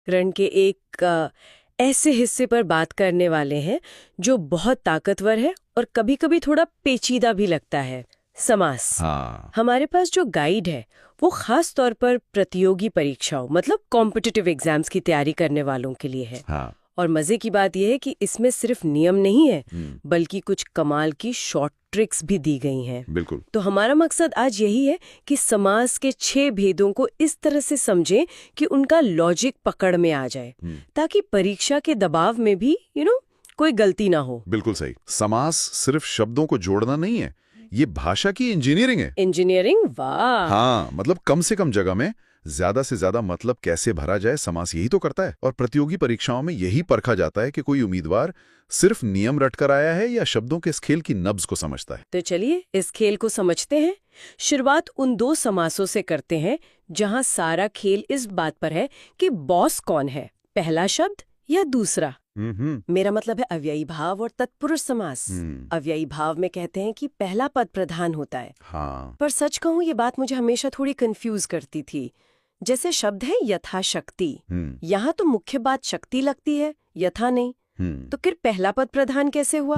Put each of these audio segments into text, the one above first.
व्याकरण के एक ऐसे हिस्से पर बात करने वाले हैं जो बहुत ताकतवर है और कभी-कभी थोड़ा पेचीदा भी लगता है, समास। हाँ। हमारे पास जो गाइड है वो खास तौर पर प्रतियोगी परीक्षाओं मतलब कॉम्पिटिटिव एग्जाम्स की तैयारी करने वालों के लिए है। हाँ। और मजे की बात यह है कि इसमें सिर्फ नियम नहीं है बल्कि कुछ कमाल की शॉर्ट ट्रिक्स भी दी गई हैं। बिल्कुल। तो हमारा मकसद आज यही है कि समास के 6 भेदों को इस तरह से समझें कि उनका लॉजिक पकड़ में आ जाए ताकि परीक्षा के दबाव में भी कोई गलती ना हो। बिल्कुल सही। समास सिर्फ शब्दों को जोड़ना नहीं है, ये भाषा की इंजीनियरिंग है। इंजीनियरिंग, वाह। हाँ, मतलब कम से कम जगह में ज्यादा से ज्यादा मतलब कैसे भरा जाए, समास यही तो करता है। और प्रतियोगी परीक्षाओं में यही परखा जाता है कि कोई उम्मीदवार सिर्फ नियम रटकर आया है या शब्दों के इस खेल की नब्ज को समझता है। तो चलिए इस खेल को समझते हैं। शुरुआत उन 2 समासों से करते हैं जहां सारा खेल इस बात पर है कि बॉस कौन है, पहला शब्द या दूसरा। मेरा मतलब है अव्ययी भाव और तत्पुरुष समास। अव्ययी भाव में कहते हैं कि पहला पद प्रधान होता है। हाँ। पर सच कहूं ये बात मुझे हमेशा थोड़ी कंफ्यूज करती थी। जैसे शब्द है यथाशक्ति, यहाँ तो मुख्य बात शक्ति लगती है, यथा नहीं। तो फिर पहला पद प्रधान कैसे हुआ?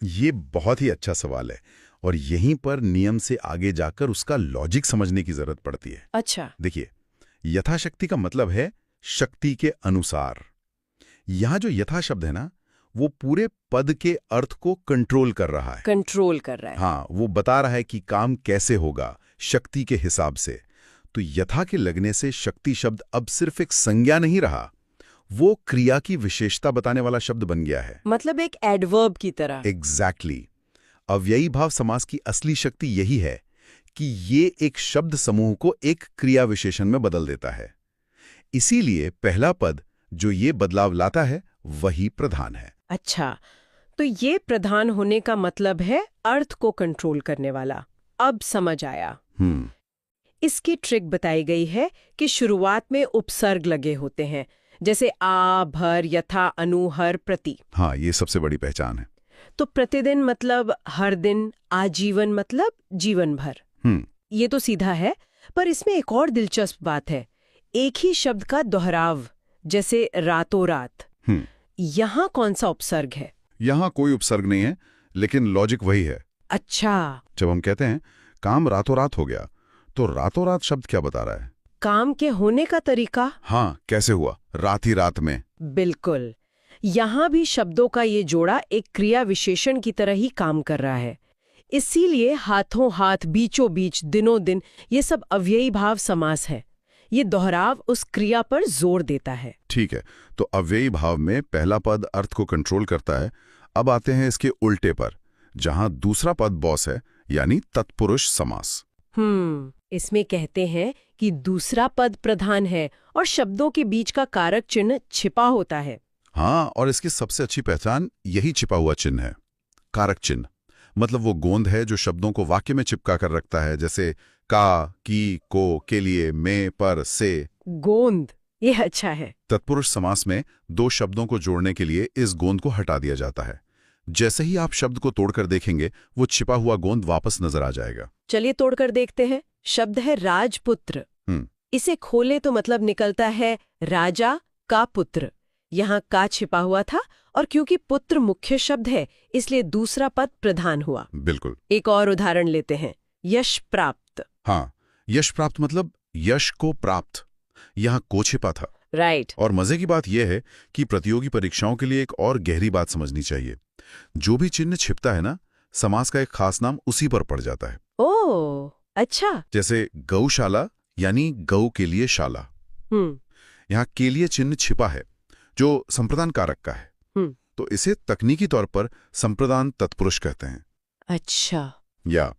ये बहुत ही अच्छा सवाल है और यहीं पर नियम से आगे जाकर उसका लॉजिक समझने की जरूरत पड़ती है। अच्छा। देखिए, यथाशक्ति का मतलब है शक्ति के अनुसार। यहाँ जो यथा शब्द है ना, वो पूरे पद के अर्थ को कंट्रोल कर रहा है। कंट्रोल कर रहा है। हाँ, वो बता रहा है कि काम कैसे होगा शक्ति के हिसाब से। तो यथा के लगने से शक्ति शब्द अब सिर्फ एक संज्ञा नहीं रहा, वो क्रिया की विशेषता बताने वाला शब्द बन गया है। मतलब एक एडवर्ब की तरह। एग्जैक्टली। अव्ययी भाव समास की असली शक्ति यही है कि ये एक शब्द समूह को एक क्रिया विशेषण में बदल देता है। इसीलिए पहला पद जो ये बदलाव लाता है वही प्रधान है। अच्छा, तो ये प्रधान होने का मतलब है अर्थ को कंट्रोल करने वाला। अब समझ आया। इसकी ट्रिक बताई गई है कि शुरुआत में उपसर्ग लगे होते हैं, जैसे आ, भर, यथा, अनु, हर, प्रति। हाँ, ये सबसे बड़ी पहचान है। तो प्रतिदिन मतलब हर दिन, आजीवन मतलब जीवन भर। ये तो सीधा है, पर इसमें एक और दिलचस्प बात है। एक ही शब्द का दोहराव, जैसे रातों रात। यहाँ कौन सा उपसर्ग है? यहाँ कोई उपसर्ग नहीं है, लेकिन लॉजिक वही है। अच्छा। जब हम कहते हैं काम रातों रात हो गया, तो रातों रात शब्द क्या बता रहा है? काम के होने का तरीका। हाँ, कैसे हुआ, रात ही रात में। बिल्कुल। यहाँ भी शब्दों का ये जोड़ा एक क्रिया विशेषण की तरह ही काम कर रहा है। इसीलिए हाथों हाथ, बीचों बीच, दिनों दिन, ये सब अव्ययी भाव समास है। ये दोहराव उस क्रिया पर जोर देता है। ठीक है, तो अव्ययी भाव में पहला पद अर्थ को कंट्रोल करता है। अब आते हैं इसके उल्टे पर, जहां दूसरा पद बॉस है, यानी तत्पुरुष समास। इसमें कहते हैं कि दूसरा पद प्रधान है और शब्दों के बीच का कारक चिन्ह छिपा होता है। हाँ, और इसकी सबसे अच्छी पहचान यही छिपा हुआ चिन्ह है, कारक चिन्ह। मतलब वो गोंद है जो शब्दों को वाक्य में चिपका कर रखता है, जैसे का, की, को, के लिए, में, पर, से। गोंद, ये अच्छा है। तत्पुरुष समास में 2 शब्दों को जोड़ने के लिए इस गोंद को हटा दिया जाता है। जैसे ही आप शब्द को तोड़कर देखेंगे, वो छिपा हुआ गोंद वापस नजर आ जाएगा। चलिए तोड़कर देखते हैं। शब्द है राजपुत्र। इसे खोले तो मतलब निकलता है राजा का पुत्र। यहाँ का छिपा हुआ था और क्योंकि पुत्र मुख्य शब्द है इसलिए दूसरा पद प्रधान हुआ। बिल्कुल। एक और उदाहरण लेते हैं, यश प्राप्त। हाँ, यश प्राप्त मतलब यश को प्राप्त। यहाँ को छिपा था। राइट। और मजे की बात यह है कि प्रतियोगी परीक्षाओं के लिए एक और गहरी बात समझनी चाहिए। जो भी चिन्ह छिपता है ना, समास का एक खास नाम उसी पर पड़ जाता है। ओह, अच्छा। जैसे गौशाला यानी गौ के लिए शाला। यहाँ के लिए चिन्ह छिपा है जो संप्रदान कारक का है। तो इसे तकनीकी तौर पर संप्रदान तत्पुरुष कहते हैं। अच्छा। या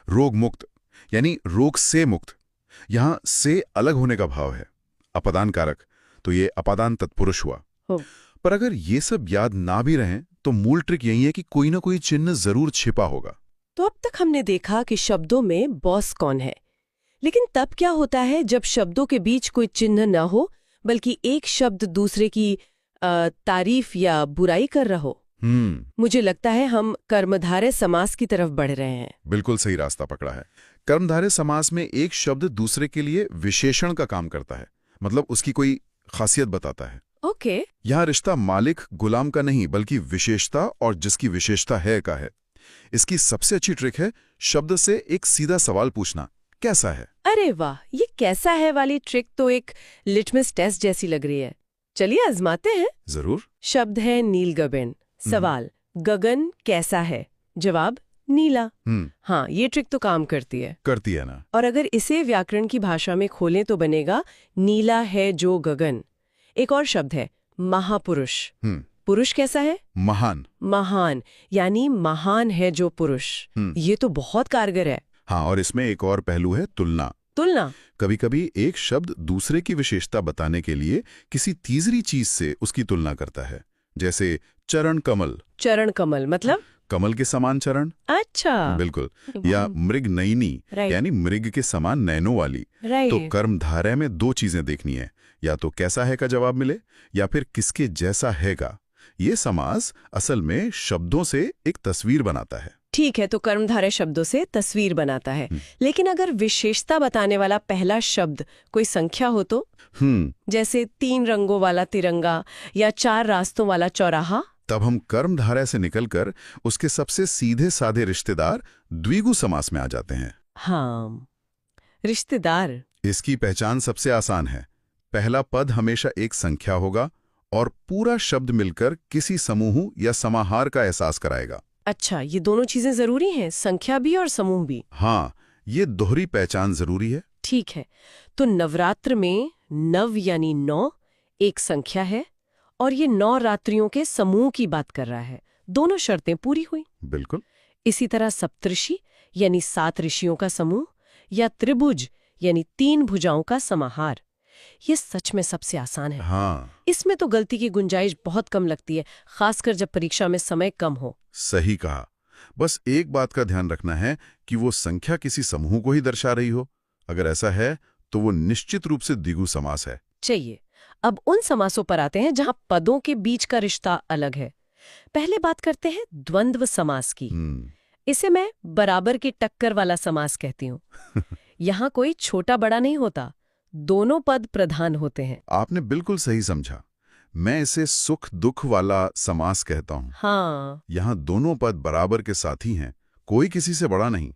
रोग मुक्त यानी रोग से मुक्त, यहाँ से अलग होने का भाव है। अपादान कारक, तो ये अपादान तत्पुरुष हुआ। पर अगर ये सब याद ना भी रहें तो मूल ट्रिक यही है कि कोई ना कोई चिन्ह जरूर छिपा होगा। तो अब तक हमने देखा कि शब्दों में बॉस कौन है, लेकिन तब क्या होता है जब शब्दों के बीच कोई चिन्ह न हो बल्कि एक शब्द दूसरे की तारीफ या बुराई कर रहा हो? मुझे लगता है हम कर्मधारय समास की तरफ बढ़ रहे हैं। बिल्कुल सही रास्ता पकड़ा है। कर्मधारय समास में एक शब्द दूसरे के लिए विशेषण का काम करता है, मतलब उसकी कोई खासियत बताता है। ओके। यहाँ रिश्ता मालिक गुलाम का नहीं बल्कि विशेषता और जिसकी विशेषता है का है। इसकी सबसे अच्छी ट्रिक है शब्द से एक सीधा सवाल पूछना, कैसा है? अरे वाह, ये कैसा है वाली ट्रिक तो एक लिटमस टेस्ट जैसी लग रही है। चलिए आजमाते हैं। जरूर। शब्द है नील गगन। सवाल, गगन कैसा है? जवाब, नीला। हाँ, ये ट्रिक तो काम करती है ना। और अगर इसे व्याकरण की भाषा में खोलें तो बनेगा नीला है जो गगन। एक और शब्द है महापुरुष। पुरुष कैसा है? महान। महान, यानी महान है जो पुरुष। ये तो बहुत कारगर है। हाँ, और इसमें एक और पहलू है तुलना। तुलना, कभी कभी एक शब्द दूसरे की विशेषता बताने के लिए किसी तीसरी चीज से उसकी तुलना करता है। जैसे चरण कमल। चरण कमल मतलब कमल के समान चरण। अच्छा, बिल्कुल। या मृग नयनी, यानी मृग के समान नैनों वाली। तो कर्मधारय में दो चीजें देखनी है, या तो कैसा है का जवाब मिले या फिर किसके जैसा है का। ये समास असल में शब्दों से एक तस्वीर बनाता है। ठीक है, तो कर्मधारय शब्दों से तस्वीर बनाता है। लेकिन अगर विशेषता बताने वाला पहला शब्द कोई संख्या हो तो? जैसे 3 रंगों वाला तिरंगा या 4 रास्तों वाला चौराहा। तब हम कर्मधारय से निकलकर उसके सबसे सीधे साधे रिश्तेदार द्विगु समास में आ जाते हैं। हाँ, रिश्तेदार। इसकी पहचान सबसे आसान है। पहला पद हमेशा एक संख्या होगा और पूरा शब्द मिलकर किसी समूह या समाहार का एहसास कराएगा। अच्छा, ये दोनों चीजें जरूरी हैं, संख्या भी और समूह भी? हाँ, ये दोहरी पहचान जरूरी है। ठीक है, तो नवरात्र में नव यानी 9 एक संख्या है और ये 9 रात्रियों के समूह की बात कर रहा है। दोनों शर्तें पूरी हुई। बिल्कुल। इसी तरह सप्तऋषि यानी 7 ऋषियों का समूह या त्रिभुज यानी 3 भुजाओं का समाहार, ये सच में सबसे आसान है। हाँ। इसमें तो गलती की गुंजाइश बहुत कम लगती है, खासकर जब परीक्षा में समय कम हो। सही कहा। बस एक बात का ध्यान रखना है कि वो संख्या किसी समूह को ही दर्शा रही हो। अगर ऐसा है तो वो निश्चित रूप से द्विगु समास है। चाहिए। अब उन समासों पर आते हैं जहां पदों के बीच का रिश्ता अलग है। पहले बात करते हैं द्वंद्व समास की। इसे मैं बराबर की टक्कर वाला समास कहती हूँ। यहाँ कोई छोटा बड़ा नहीं होता, दोनों पद प्रधान होते हैं। आपने बिल्कुल सही समझा। मैं इसे सुख दुख वाला समास कहता हूँ। हाँ। यहाँ दोनों पद बराबर के साथी हैं, कोई किसी से बड़ा नहीं।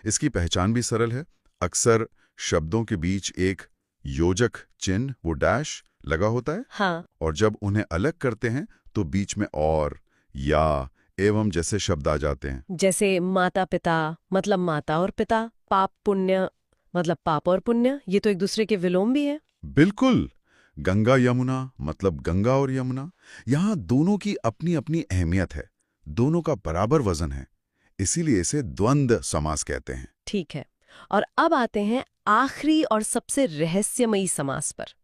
इसकी पहचान भी सरल है। अक्सर शब्दों के बीच एक योजक चिन्ह, वो डैश लगा होता है। हाँ। और जब उन्हें अलग करते हैं तो बीच में और, या, एवं जैसे शब्द आ जाते हैं। जैसे माता पिता मतलब माता और पिता, पाप पुण्य मतलब पाप और पुण्य, ये तो एक दूसरे के विलोम भी है। बिल्कुल। गंगा यमुना मतलब गंगा और यमुना। यहाँ दोनों की अपनी अपनी अहमियत है, दोनों का बराबर वजन है, इसीलिए इसे द्वंद्व समास कहते हैं। ठीक है, और अब आते हैं आखिरी और सबसे रहस्यमयी समास पर।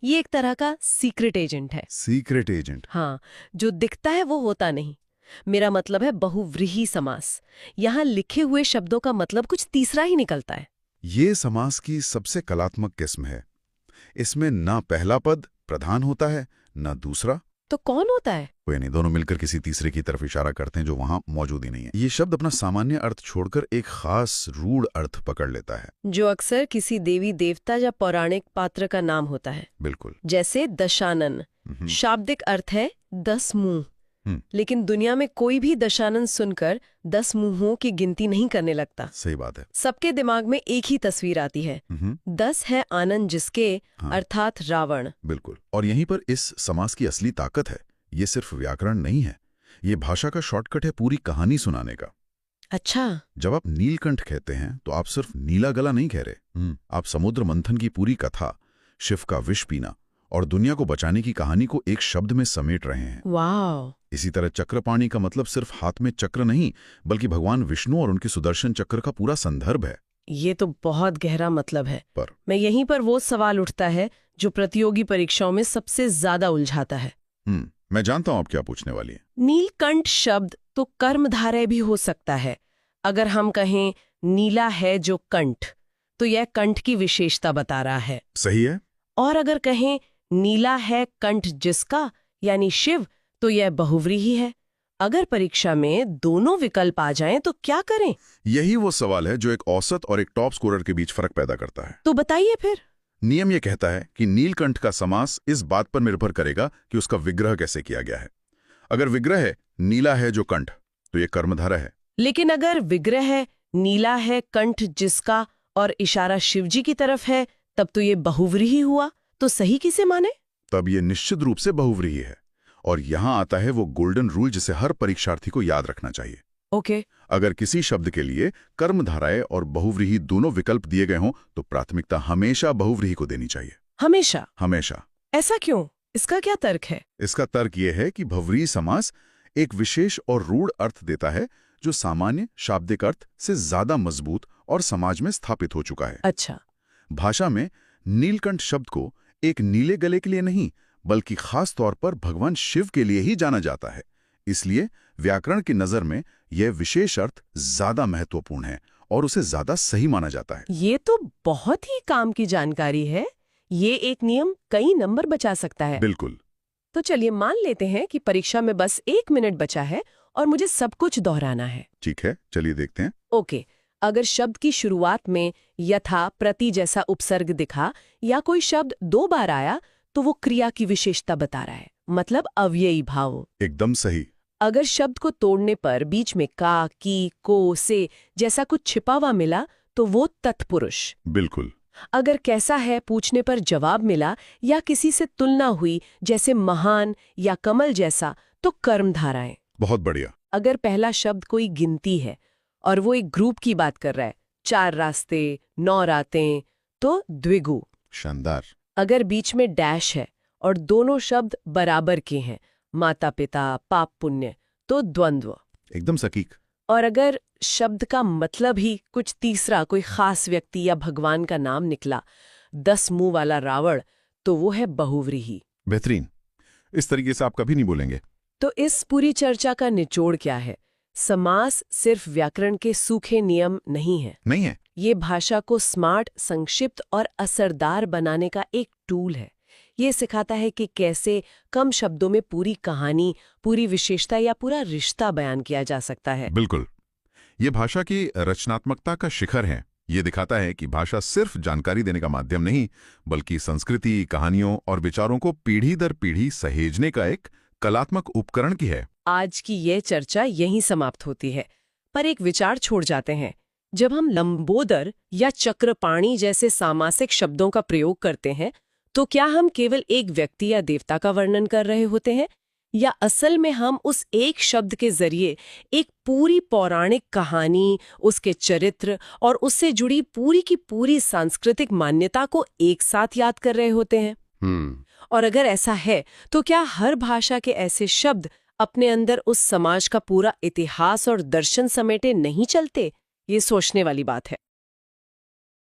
ये एक तरह का सीक्रेट एजेंट है। Secret agent? हाँ, जो दिखता है वो होता नहीं। मेरा मतलब है बहुव्रीहि समास। यहाँ लिखे हुए शब्दों का मतलब कुछ तीसरा ही निकलता है। ये समास की सबसे कलात्मक किस्म है। इसमें ना पहला पद प्रधान होता है ना दूसरा। तो कौन होता है? कोई नहीं, दोनों मिलकर किसी तीसरे की तरफ इशारा करते हैं जो वहां मौजूद ही नहीं है। ये शब्द अपना सामान्य अर्थ छोड़कर एक खास रूढ़ अर्थ पकड़ लेता है, जो अक्सर किसी देवी देवता या पौराणिक पात्र का नाम होता है। बिल्कुल। जैसे दशानन, शाब्दिक अर्थ है 10 मुंह, लेकिन दुनिया में कोई भी दशानन सुनकर 10 मुंहों की गिनती नहीं करने लगता। सही बात है। सबके दिमाग में एक ही तस्वीर आती है, 10 है आनंद जिसके, अर्थात रावण। बिल्कुल। और यहीं पर इस समास की असली ताकत है। ये सिर्फ व्याकरण नहीं है, ये भाषा का शॉर्टकट है पूरी कहानी सुनाने का। अच्छा। जब आप नीलकंठ कहते हैं तो आप सिर्फ नीला गला नहीं कह रहे, आप समुद्र मंथन की पूरी कथा, शिव का विष पीना और दुनिया को बचाने की कहानी को एक शब्द में समेट रहे हैं। वाह। इसी तरह चक्रपाणी का मतलब सिर्फ हाथ में चक्र नहीं, बल्कि भगवान विष्णु और उनके सुदर्शन चक्र का पूरा संदर्भ है। ये तो बहुत गहरा मतलब है। पर मैं यहीं पर वो सवाल उठता है जो प्रतियोगी परीक्षाओं में सबसे ज्यादा उलझाता है। मैं जानता हूं आप क्या पूछने वाली हैं। नीलकंठ शब्द तो कर्मधारय भी हो सकता है। अगर हम कहें नीला है जो कंठ, तो यह कंठ की विशेषता बता रहा है। सही है। और अगर कहें नीला है कंठ जिसका, यानी शिव, तो यह बहुव्रीहि है। अगर परीक्षा में दोनों विकल्प आ जाएं तो क्या करें? यही वो सवाल है जो एक औसत और एक टॉप स्कोरर के बीच फर्क पैदा करता है। तो बताइए फिर। नियम ये कहता है कि नीलकंठ का समास इस बात पर निर्भर करेगा कि उसका विग्रह कैसे किया गया है। अगर विग्रह है नीला है जो कंठ, तो ये कर्मधारय है। लेकिन अगर विग्रह है नीला है कंठ जिसका और इशारा शिवजी की तरफ है, तब तो ये बहुव्रीहि हुआ। तो सही किसे माने? तब ये निश्चित रूप से बहुव्रीहि है। और यहां आता है वो गोल्डन रूल जिसे हर परीक्षार्थी को याद रखना चाहिए। ओके। अगर किसी शब्द के लिए कर्मधारय और बहुव्रीहि दोनों विकल्प दिए गए हों तो प्राथमिकता हमेशा बहुव्रीहि को देनी चाहिए। हमेशा? हमेशा। ऐसा क्यों? इसका क्या तर्क है? इसका तर्क यह है कि बहुव्रीहि समास एक विशेष और रूढ़ अर्थ देता है जो सामान्य शाब्दिक अर्थ से ज्यादा मजबूत और समाज में स्थापित हो चुका है। अच्छा। भाषा में नीलकंठ शब्द को एक नीले गले के लिए नहीं बल्कि खास तौर पर भगवान शिव के लिए ही जाना जाता है। इसलिए व्याकरण की नजर में यह विशेष अर्थ ज्यादा महत्वपूर्ण है और उसे ज्यादा सही माना जाता है। ये तो बहुत ही काम की जानकारी है। ये एक नियम कई नंबर बचा सकता है। बिल्कुल। तो चलिए मान लेते हैं कि परीक्षा में बस 1 मिनट बचा है और मुझे सब कुछ दोहराना है। ठीक है, चलिए देखते हैं। ओके। अगर शब्द की शुरुआत में यथा प्रति जैसा उपसर्ग दिखा या कोई शब्द 2 बार आया तो वो क्रिया की विशेषता बता रहा है, मतलब अव्ययी भाव। एकदम सही। अगर शब्द को तोड़ने पर बीच में का, की, को, से जैसा कुछ छिपा हुआ मिला तो वो तत्पुरुष। बिल्कुल। अगर कैसा है पूछने पर जवाब मिला या किसी से तुलना हुई जैसे महान या कमल जैसा तो कर्मधाराएं। बहुत बढ़िया। अगर पहला शब्द कोई गिनती है और वो एक ग्रुप की बात कर रहा है, 4 रास्ते, 9 रातें, तो द्विगु। शानदार। अगर बीच में डैश है और दोनों शब्द बराबर के हैं, माता पिता, पाप पुण्य, तो द्वंद्व। एकदम सटीक। और अगर शब्द का मतलब ही कुछ तीसरा, कोई खास व्यक्ति या भगवान का नाम निकला, 10 मुंह वाला रावण, तो वो है बहुव्रीहि। बेहतरीन। इस तरीके से आप कभी नहीं बोलेंगे। तो इस पूरी चर्चा का निचोड़ क्या है? समास सिर्फ व्याकरण के सूखे नियम नहीं है। नहीं है। ये भाषा को स्मार्ट, संक्षिप्त और असरदार बनाने का एक टूल है। ये सिखाता है कि कैसे कम शब्दों में पूरी कहानी, पूरी विशेषता या पूरा रिश्ता बयान किया जा सकता है। बिल्कुल। ये भाषा की रचनात्मकता का शिखर है। ये दिखाता है कि भाषा सिर्फ जानकारी देने का माध्यम नहीं, बल्कि संस्कृति, कहानियों और विचारों को पीढ़ी दर पीढ़ी सहेजने का एक कलात्मक उपकरण की है। आज की ये चर्चा यहीं समाप्त होती है, पर एक विचार छोड़ जाते हैं। जब हम लंबोदर या चक्रपाणी जैसे सामासिक शब्दों का प्रयोग करते हैं, तो क्या हम केवल एक व्यक्ति या देवता का वर्णन कर रहे होते हैं, या असल में हम उस एक शब्द के जरिए एक पूरी पौराणिक कहानी, उसके चरित्र और उससे जुड़ी पूरी की पूरी सांस्कृतिक मान्यता को एक साथ याद कर रहे होते हैं? और अगर ऐसा है, तो क्या हर भाषा के ऐसे शब्द अपने अंदर उस समाज का पूरा इतिहास और दर्शन समेटे नहीं चलते? ये सोचने वाली बात है।